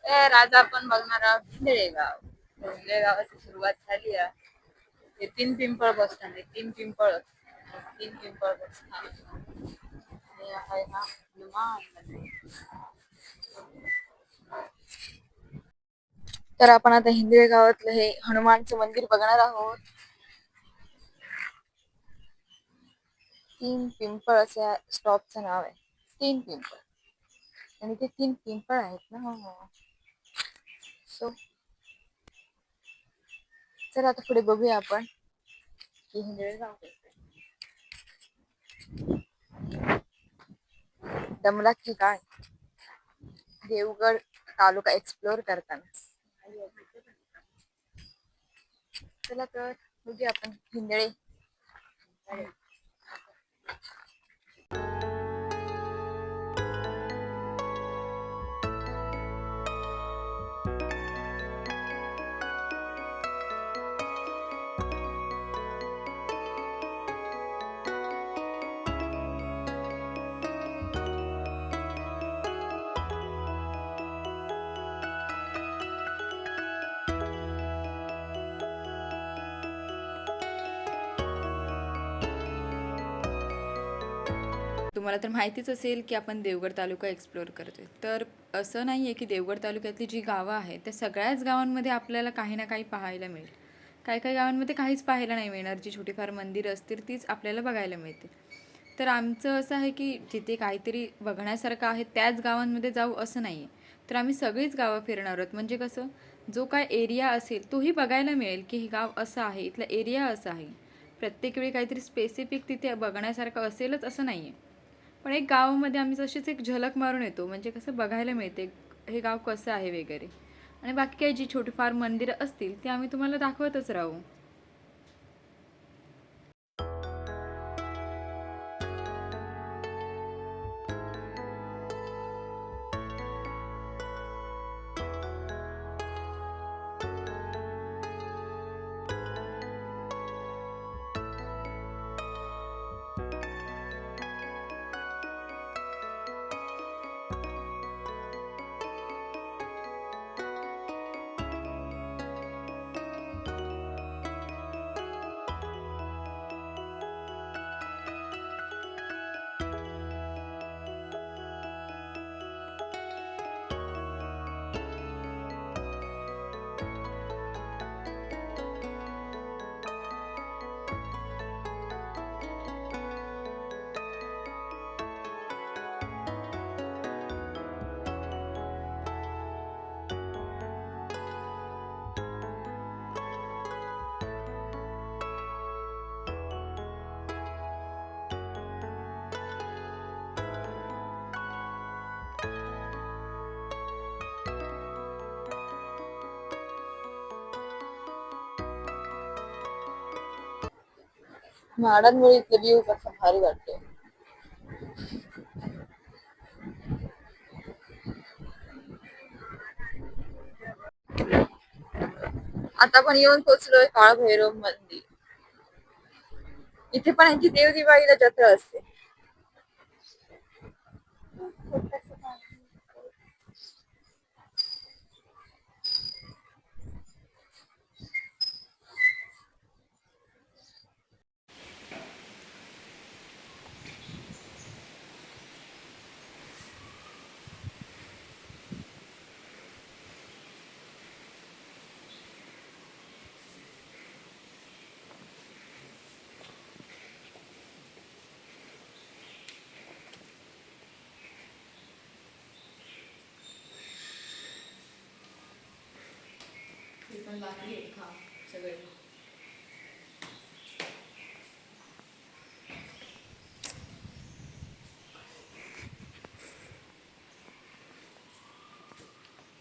तर आज आपण बघणार आहोत हिंदळेगाव. हिंदळेगावाची सुरुवात झाली आहे. हे तीन पिंपळ बसस्थान आहे. तीन पिंपळ बसस्थान हे आहे ना हनुमान मंदिर. तर आपण आता हिंदळे गावातलं हे हनुमानचं मंदिर बघणार आहोत. तीन पिंपळ असे स्टॉपचं नाव आहे. तीन पिंपळ आणि ते तीन पिंपळ आहेत ना. सो चला आता पुढे बघूया आपण की हिंदळे गाव दमला की काय देवगड तालुका एक्सप्लोर करताना. चला तर बघूया आपण हिंदळे. तुम्हाला तर माहितीच असेल की आपण देवगड तालुका एक्सप्लोअर करतोय. तर असं नाही आहे की देवगड तालुक्यातली जी गावं आहेत त्या सगळ्याच गावांमध्ये आपल्याला काही ना काही पाहायला मिळेल. काही काही गावांमध्ये काहीच पाहायला नाही मिळणार. जी छोटीफार मंदिरं असतील तीच आपल्याला बघायला मिळतील. तर आमचं असं आहे की जिथे काहीतरी बघण्यासारखं आहे त्याच गावांमध्ये जाऊ असं नाही आहे. तर आम्ही सगळीच गावं फिरणार आहोत. म्हणजे कसं जो काय एरिया असेल तोही बघायला मिळेल की हे गाव असं आहे, इथला एरिया असा आहे. प्रत्येक वेळी काहीतरी स्पेसिफिक तिथे बघण्यासारखं असेलच असं नाही आहे. पण एक गावामध्ये आम्ही तशीच एक झलक मारून येतो. म्हणजे कसं बघायला मिळते हे गाव कसं आहे वगैरे. आणि बाकी काही जी छोटीफार मंदिरं असतील ती आम्ही तुम्हाला दाखवतच राहू. झाडांमुळे इथलं व्ह्यू कसं भारी वाटतोय. आता आपण येऊन पोहोचलोय काळभैरव मंदिर. इथे पण यांची देव दिवाळीला जत्रा असते.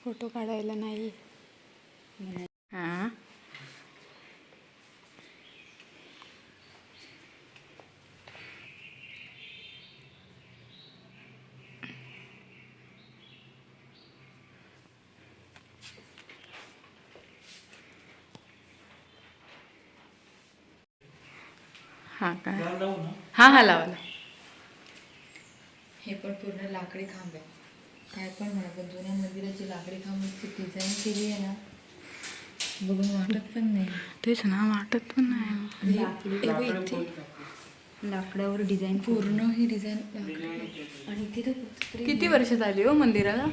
फोटो काढायला नाही. हां हां का हां हां लावा. हे पण पूर्ण लाकडी खांब आहे. काय पण म्हणा पण जुन्या मंदिराची लाकडी खांब डिझाईन केली आहे ना, बघून वाटत पण नाही. तेच ना, वाटत पण नाही. लाकडावर डिझाईन पूर्ण ही डिझाईन आणि इथे तर कुठेतरी किती वर्ष झाली हो मंदिराला?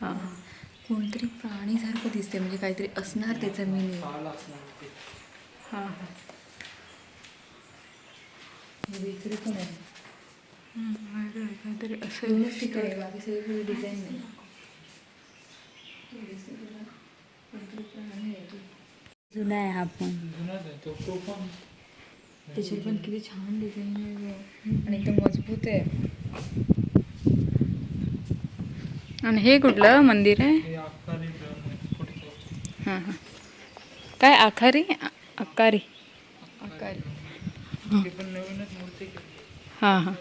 हां कोणतरी प्राणीसारखं दिसते, म्हणजे काहीतरी असणार त्याचा मीनिंग. हां इकडे पण आहे, काहीतरी असं दोनच ठिकाणी आहे, बाकी सगळीकडे डिझाईन नाही. कोणतरी प्राणी आहे तो. जुना आहे हा पण, त्याच्यात पण किती छान डिझाईन आहे आणि एकदम मजबूत आहे. आणि हे कुठलं मंदिर आहे? हां हां, काय आखारी आकारी? आकार हां हां.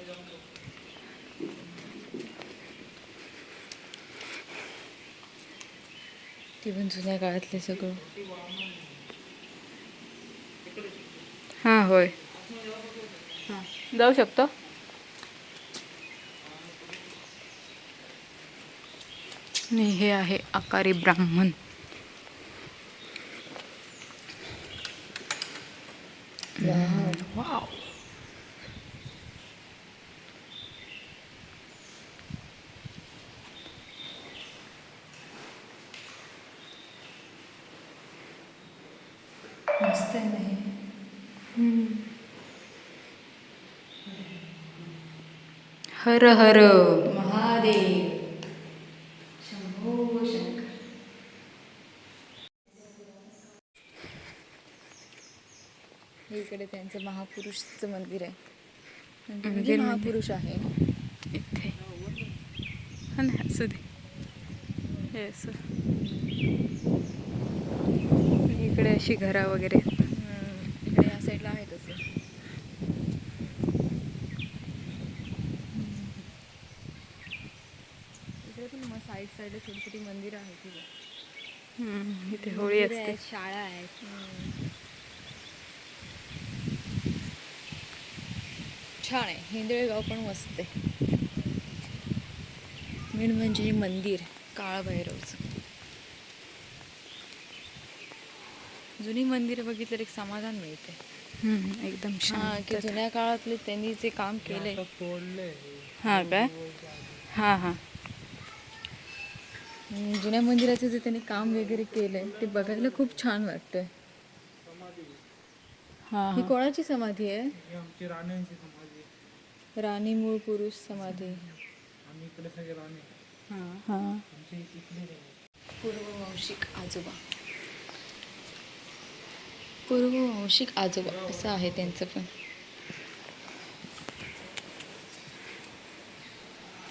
ते पण जुन्या काळातले सगळं. हां होय, जाऊ शकतो. आणि हे आहे आकारी ब्राह्मण. वाव. मस्त आहे ना हे. हर हर महादेव शंभो शंकर. इकडे त्यांचं महापुरुषचं मंदिर आहे, म्हणजे महापुरुष आहे इथे. हा ना, असू दे. हे असं इकडे अशी घरा वगैरे आहेत. इकडे या साईडला आहे तसं. इकडे पण मग साईड साईडला छोटी छोटी मंदिरं आहेत तिथे. इथे होळी असते. शाळा आहेत. छान आहे, हिंदळगाव पण मस्त आहे. मेन म्हणजे हे मंदिर काळभैरवचं. जुनी मंदिरं बघितलं एक समाधान मिळते. एकदम हां छान. की जुन्या काळातले त्यांनी जे काम केलंय. हां काय? हां हां. जुन्या मंदिराचं जे त्यांनी काम वगैरे केलंय ते बघायला खूप छान वाटतंय. हां ही हां. कोणाची समाधी आहे? राणी मूळ पुरुष समाधी. हां. पूर्ववंशिक आजोबा. पूर्ववंशिक आजोबा असं आहे त्यांचं पण.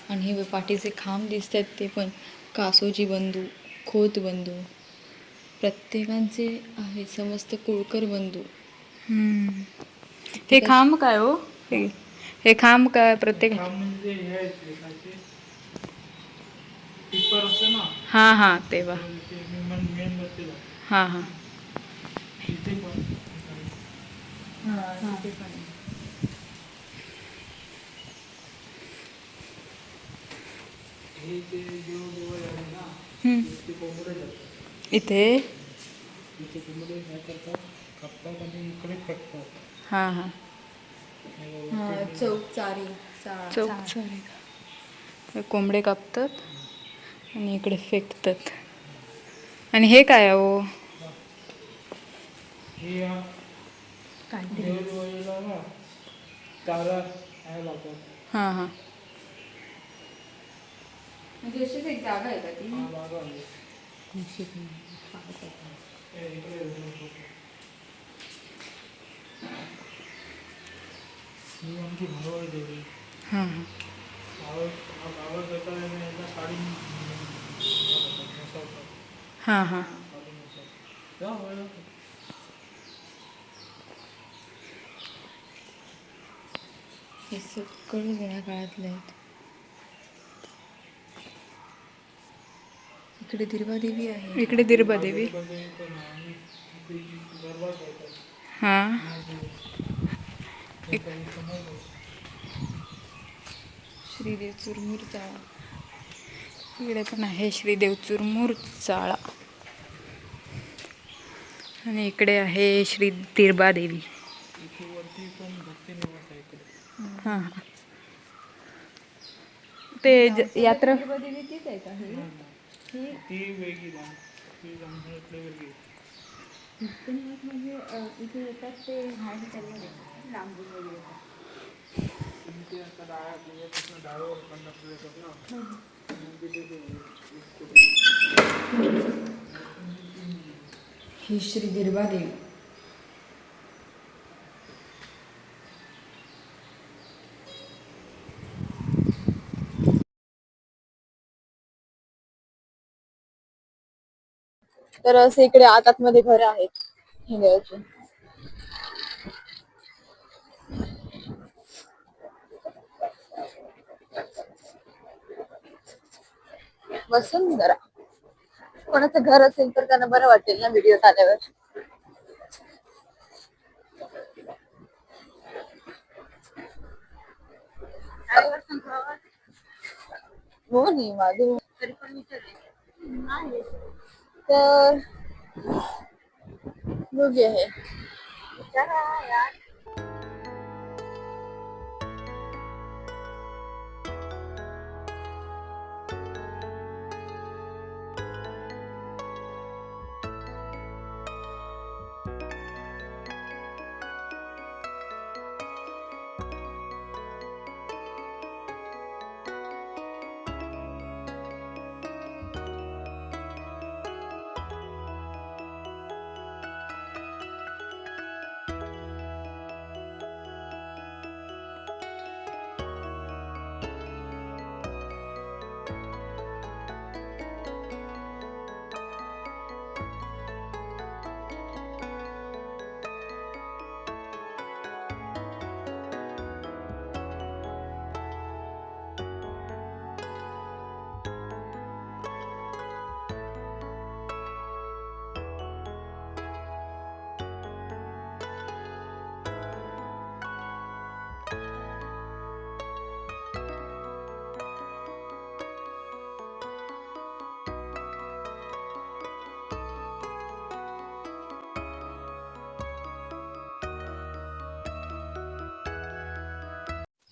आणि हे पाठीचे खांब दिसत आहेत ते पण कासोजी बंधू, खोत बंधू, प्रत्येकांचे आहे समस्त कुळकर बंधू. हे खांब काय हो? हे खांब काय प्रत्येक? हां हां तेव्हा. हां हां. इथे हां हां. चौकचारी चौक कोंबडे कापतात आणि इकडे फेकतात. आणि हे काय आहे हो? हां हां. म्हणजे अशीच एक जागा आहे का ती? हां हां. हां हां. हे सगळं जुन्या काळातले आहेत. इकडे दिरबादेवी आहे. इकडे दिरबादेवी. हां. श्रीदेव चुरमुरचा. इकडे पण आहे श्री देवचुरमूर चाळा. आणि इकडे आहे श्री तिरबा देवी. हां हां. ते यात्रा तीच आहे का ही? म्हणजे इथे येतात ते घाण चालले लांबून वगैरे येतात. ही श्री दिरबा देवी. तर असे इकडे आतमध्ये घर आहेत हिंगळ्याची. वसुंधरा. कोणाचं घर असेल तर त्यांना बरं वाटेल ना व्हिडिओ आल्यावर. हो नाही माझे तरी पण विचारले तर योग्य आहे. विचारा यार.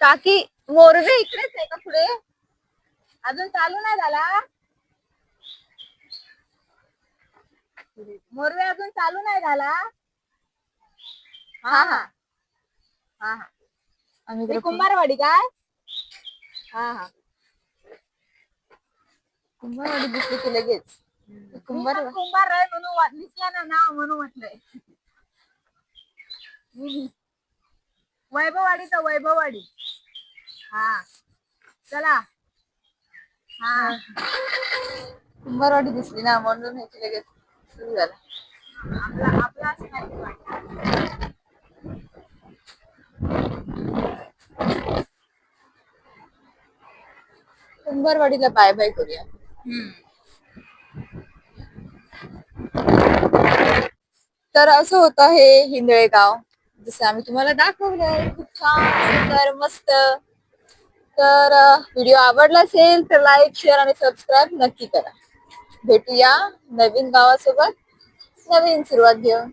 काकी मोरवे इकडेच आहे का पुढे? अजून चालू नाही झाला? मोरवे अजून चालू नाही झाला? हा हा हा हा. आम्ही कुंभारवाडी काय? हा हा. कुंभारवाडी दिसली की लगेच. कुंभार आहे म्हणून दिसला ना नाव म्हणून म्हटलंय. वैभववाडीचा वैभववाडी. हा चला. हा कुंभारवाडी दिसली ना म्हणून ह्याची लगेच सुरू झालं. आपला असं नाही वाटत. कुंभारवाडीला बाय बाय करूया. तर असं होतं हे हिंदळे गाव, जसं आम्ही तुम्हाला दाखवलंय. खूप छान सुंदर मस्त. तर व्हिडिओ आवडला असेल तर लाईक शेअर आणि सबस्क्राईब नक्की करा. भेटूया नवीन गावासोबत नवीन सुरुवात घेऊन.